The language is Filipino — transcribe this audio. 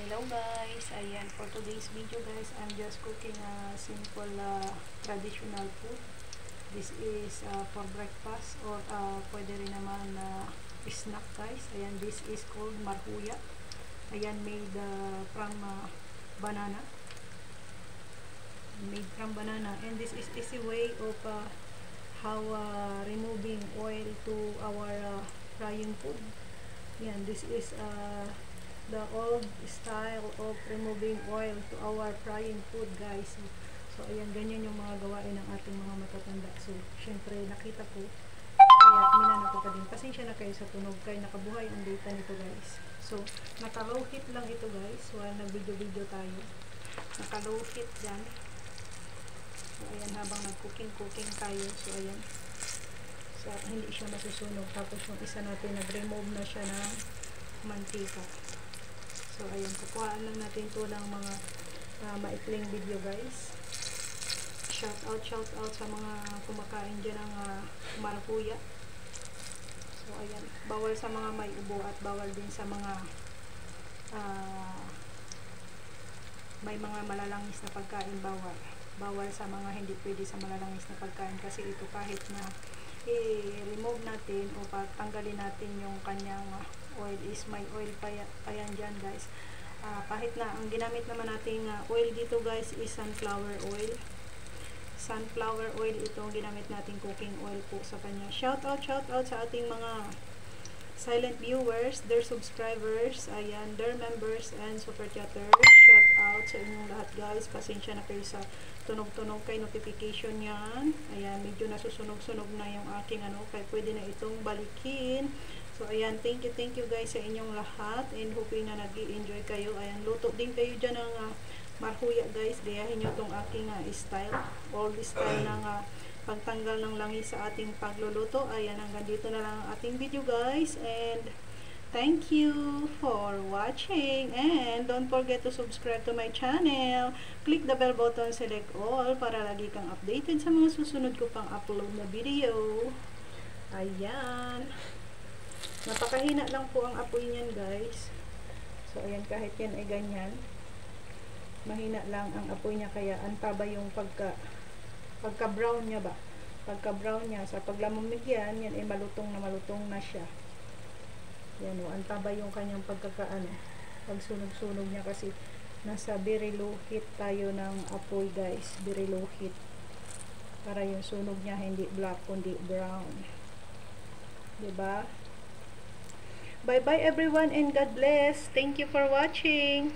Hello guys, ayan, for today's video guys, I'm just cooking a simple traditional food. This is for breakfast or pwede rin naman snack guys. Ayan, this is called marhuya. Ayan, made from banana. Made from banana, and this is easy way of how removing oil to our frying food. Ayan, this is the old style of removing oil to our frying food guys. So ayan, ganyan yung mga gawain ng ating mga matatanda. So syempre nakita ko, kaya minana ko pa din. Pasensya na kayo sa tunog, kaya nakabuhay ang data nito guys. So naka-low heat lang ito guys, while nag-video tayo. Naka-low heat dyan. So ayan, habang nag-cooking tayo. So ayan, so hindi siya masusunog. Tapos yung isa natin, nag-remove na siya ng mantika. So ayan, kukuhaan lang natin ito ng mga maikling video guys. Shout out sa mga kumakain dyan ng marhuya. So ayan, bawal sa mga may ubo at bawal din sa mga may mga malalangis na pagkain. Bawal sa mga hindi pwede sa malalangis na pagkain, kasi ito kahit na i-remove natin o pagtanggalin natin yung kanyang oil, is may oil pa yan dyan guys. Kahit na ang ginamit naman nating oil dito guys is sunflower oil. Sunflower oil itong ginamit nating cooking oil po sa kanya. Shout out sa ating mga silent viewers, their subscribers, ayan, their members and super chatters. Shout out sa inyong lahat guys. Pasensya na kayo sa tunog-tunog kay notification yan. Ayan, medyo nasusunog-sunog na yung aking kaya pwede na itong balikin. So ayan, thank you guys sa inyong lahat, and hoping na nag-i-enjoy kayo. Ayan, luto din kayo dyan ng marhuya guys. Gayahin nyo tong aking style, old style ng pagtanggal ng langis sa ating pagluluto. Ayan, hanggang dito na lang ang ating video guys, and thank you for watching, and don't forget to subscribe to my channel. Click the bell button, select all para lagi kang updated sa mga susunod ko pang upload na video. Ayan, napakahina lang po ang apoy niyan guys. So ayan, kahit yan ay ganyan, mahina lang ang apoy niya, kaya antaba yung pagka brown niya ba. Pagka brown niya, sa paglamamig yan ay malutong na siya. Yan o, antaba yung kanyang pag sunog-sunog niya, kasi nasa very low heat tayo ng apoy guys. Very low heat, para yung sunog niya hindi black kundi brown, diba? Bye bye everyone, and God bless. Thank you for watching.